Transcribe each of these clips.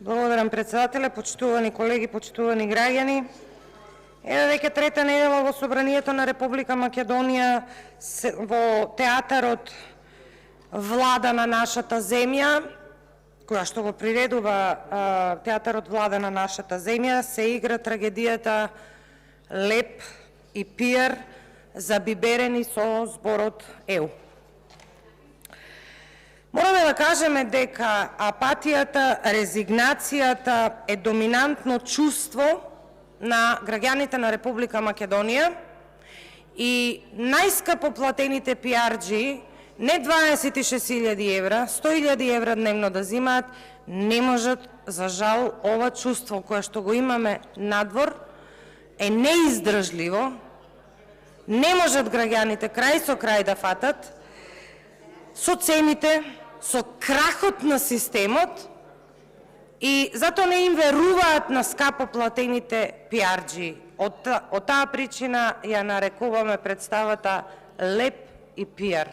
Благодарам, председателе, почитувани колеги, почитувани граѓани. Еве веќе трета недела во Собранието на Република Македонија во театарот Влада на нашата земја, која што го приредува театарот Влада на нашата земја, се игра трагедијата Леп и Пијар забиберени со зборот ЕУ. Мораме да кажеме дека апатијата, резигнацијата е доминантно чувство на граѓаните на Република Македонија и најскапо платените пиарџи, не 26.000 евра, 100.000 евра дневно да зимаат, не можат, за жал, ова чувство кое што го имаме надвор е неиздржливо, не можат граѓаните крај со крај да фатат, со цените, со крахот на системот и затоа не им веруваат на скапо платените пиарџи. Од таа причина ја нарекуваме представата Леп и Пијар.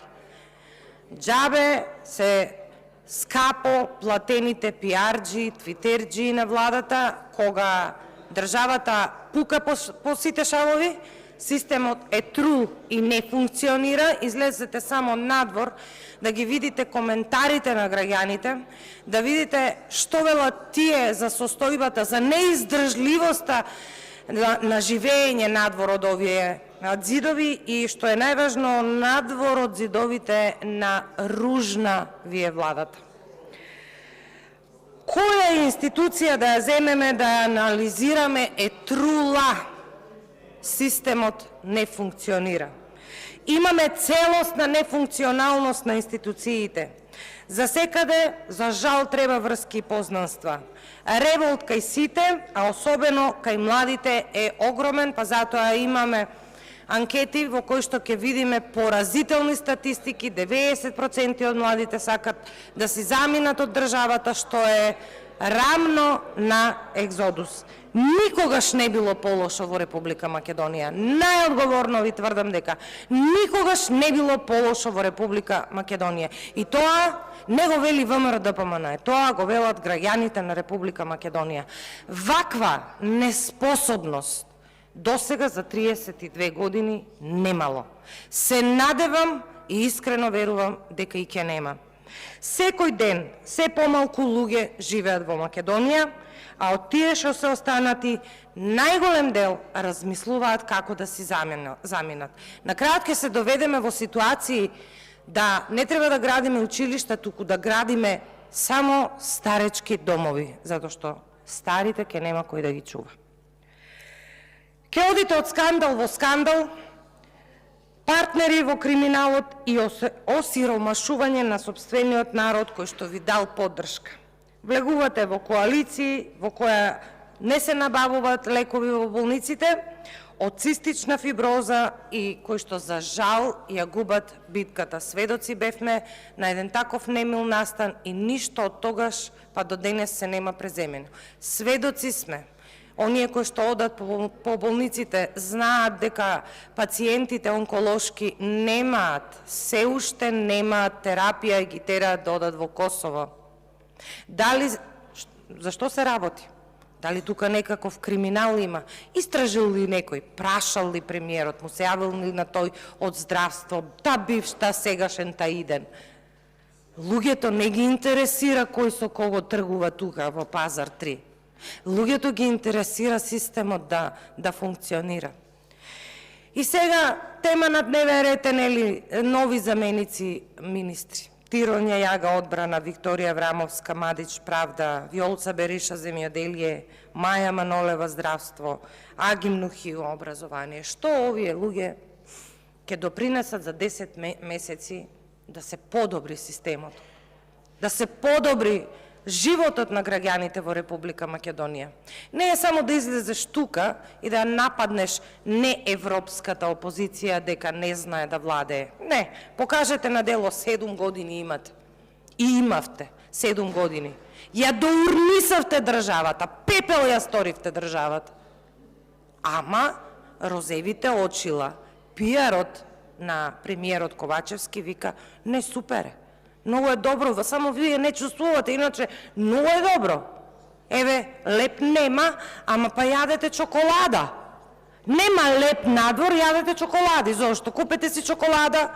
Џабе се скапо платените пиарџи, твитерџи на владата, кога државата пука по сите шавови, системот е трул и не функционира, излезете само надвор да ги видите коментарите на граѓаните, да видите што велат тие за состојбата, за неиздржливоста на живење надвор од овие зидови и, што е најважно, надвор од зидовите на ружна ви е владата. Која институција да ја земеме, да ја анализираме е трула. Системот не функционира. Имаме целосна нефункционалност на институциите. За секаде, за жал, треба врски и познанства. Револт кај сите, а особено кај младите е огромен, па затоа имаме анкети во кои што ќе видиме поразителни статистики, 90% од младите сакат да си заминат од државата, што е рамно на екзодус. Никогаш не било полошо во Република Македонија. Најодговорно ви тврдам дека никогаш не било полошо во Република Македонија. И тоа не го вели ВМРО-ДПМН, тоа го велат граѓаните на Република Македонија. Ваква неспособност досега за 32 години немало. Се надевам и искрено верувам дека и ќе нема. Секој ден се помалку луѓе живеат во Македонија, а од тие што се останати, најголем дел размислуваат како да си заминат. На крајот ќе се доведеме во ситуации да не треба да градиме училишта, туку да градиме само старечки домови, затоа што старите ќе нема кој да ги чува. Ќе одите од скандал во скандал, партнери во криминалот и осиромашување на сопствениот народ кој што ви дал поддршка. Влегувате во коалиции во која не се набавуваат лекови во болниците од цистична фиброза и кои што за жал ја губат битката. Сведоци бевме на еден таков немил настан и ништо од тогаш па до денес се нема преземено. Сведоци сме. Оние кои што одат по болниците знаат дека пациентите онколошки немаат, се уште немаат терапија и ги тераат да одат во Косово. Зашто се работи? Дали тука некаков криминал има? Истражил ли некој? Прашал ли премиерот? Му се јавил ли на тој од здравство? Та бивш, та сегашен, та иден? Луѓето не ги интересира кој со кого тргува тука во Пазар 3. Луѓето ги интересира системот да функционира. И сега тема на дневен ред е нели нови заменици министри. Тироња Јага одбрана, Викторија Врамовска Мадич правда, Вјолца Бериша земјоделие, Маја Манолева здравство, Аги Мнухио образование. Што овие луѓе ќе допринесат за 10 месеци да се подобри системот, да се подобри животот на граѓаните во Република Македонија. Не е само да излезеш тука и да нападнеш неевропската опозиција дека не знае да владее. Не, покажете на дело 7 години имате. И имавте 7 години. Ја доурнисавте државата, пепел ја сторивте државата. Ама розевите очила, пиарот на премиерот Ковачевски вика не супер. Многу е добро, само вие не чувствувате, иначе многу е добро. Еве, леп нема, ама па јадете чоколада. Нема леп надвор, јадете чоколади. Зошто? Купете си чоколада.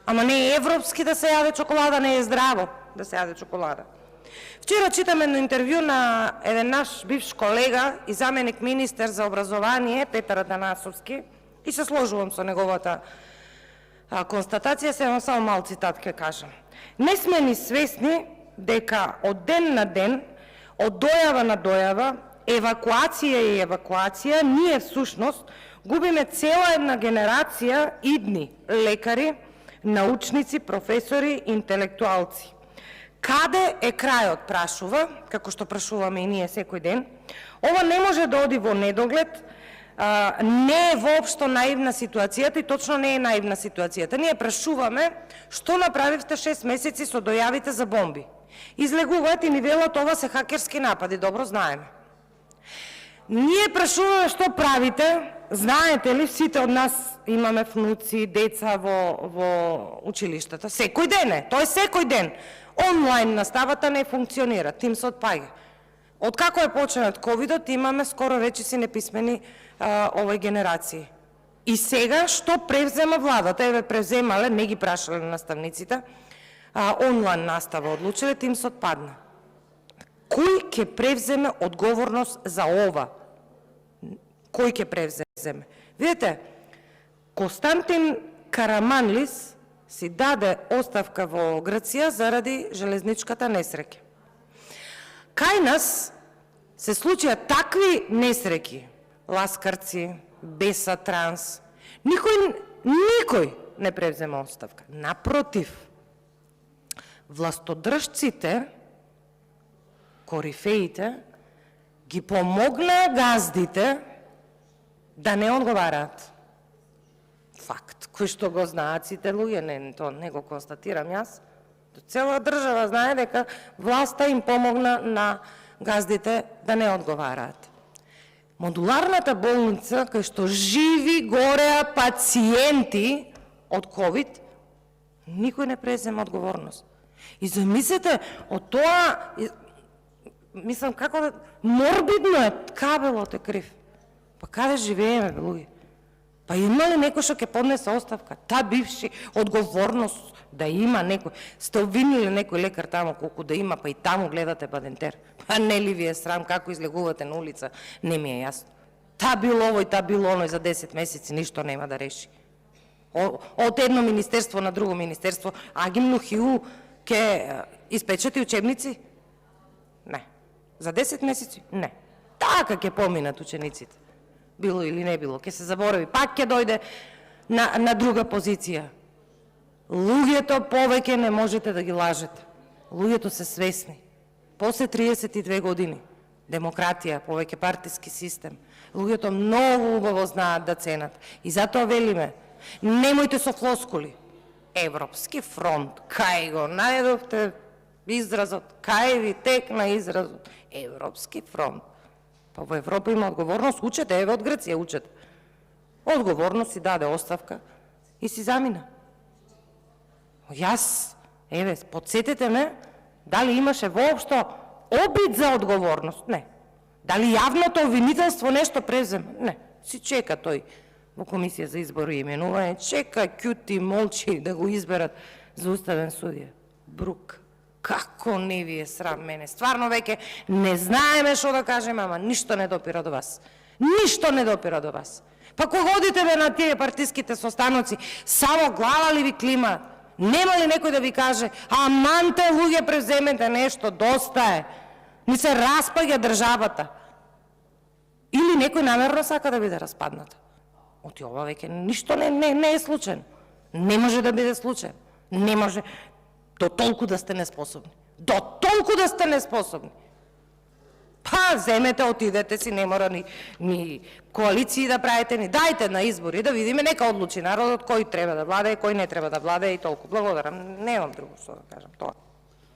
Ама не е европски да се јаде чоколада, не е здраво да се јаде чоколада. Вчера читам едно интервју на еден наш бивш колега и заменик министер за образование, Петар Атанасовски, и се сложувам со неговата констатација, само мал цитат ќе кажам. Не сме ни свесни дека од ден на ден, од дојава на дојава, евакуација и евакуација, ние всушност губиме цела една генерација идни лекари, научници, професори, интелектуалци. Каде е крајот, прашува, како што прашуваме и ние секој ден. Ова не може да оди во недоглед, не е воопшто наивна ситуацијата и точно не е наивна ситуацијата. Ние прашуваме што направивте 6 месеци со дојавите за бомби. Излегуваат и ни велат ова се хакерски напади, добро знаеме. Ние прашуваме што правите, знаете ли, сите од нас имаме внуци, деца во училиштата, секој ден е, тоа е секој ден. Онлайн наставата не функционира, тим се отпаѓа. Од како е почнат ковидот, имаме скоро речиси неписмени овој генерации. И сега што превзема владата? Еве превземале, не ги прашале наставниците, онлайн настава одлучиле, тим се отпадна. Кој ќе превземе одговорност за ова? Кој ќе превземе? Видите, Константин Караманлис си даде оставка во Грција заради железничката несреќа. Кај нас се случија такви несреќи, Ласкарци, Беса Транс, никој не превзема оставка. Напротив, властодржците, корифеите, ги помогнаа газдите да не одговараат. Факт, кој што го знаат сите луѓе, не го констатирам јас. Цела држава знае дека власта им помогна на газдите да не одговараат. Модуларната болница, кај што живи гореа пациенти од ковид, никој не презема одговорност. И замислете, од тоа, мислам, како да... Морбидно е, кабелот е крив. Па каде живееме, луѓе? Па има ли некој што ќе поднесе оставка? Та бивши одговорност да има некој. Сте обвинили некој лекар таму колку да има, па и таму гледате Бадентер. Па не ли ви е срам како излегувате на улица? Не ми е јасно. Та бил овој, та бил оној, за 10 месеци ништо нема да реши. Од едно министерство на друго министерство, Агим Нухиу ќе испечати учебници? Не. За 10 месеци? Не. Така ќе поминат учениците. Било или не било, ќе се заборави, пак ќе дојде на друга позиција. Луѓето повеќе не можете да ги лажете. Луѓето се свесни. После 32 години, демократија, повеќе партиски систем, луѓето многу убаво знаат да ценат. И затоа велиме, немојте со флоскули. Европски фронт, кај го најдовте изразот, кај ви текна изразот, Европски фронт. Па во Европа има одговорност, учете, еве од Грција учете. Одговорност си даде оставка и си замина. Јас, еве, подсетете ме, дали имаше воопшто обид за одговорност? Не. Дали јавното обвинителство нешто презема? Не. Си чека тој во Комисија за избор и именување, чека, ќути, молчи да го изберат за уставен судија. Брук. Како не ви е срам мене? Стварно веќе не знаеме што да кажеме, ама ништо не допира до вас. Ништо не допира до вас. Па кога одите бе на тие партиските состаноци, само глава ли ви клима? Нема ли некој да ви каже, аманте луѓе превземете нешто, доста е. Ни се распаѓа државата. Или некој намерно сака да биде распадната. Оти ова веќе ништо не е случајно. Не може да биде случајно. Не може. До толку да сте неспособни. До толку да сте неспособни. Па, земете, отидете си, не мора ни коалиции да правите, ни дајте на избори, да видиме, нека одлучи народот кој треба да владее, кој не треба да владее и толку. Благодарам, немам друго што да кажам. Тоа.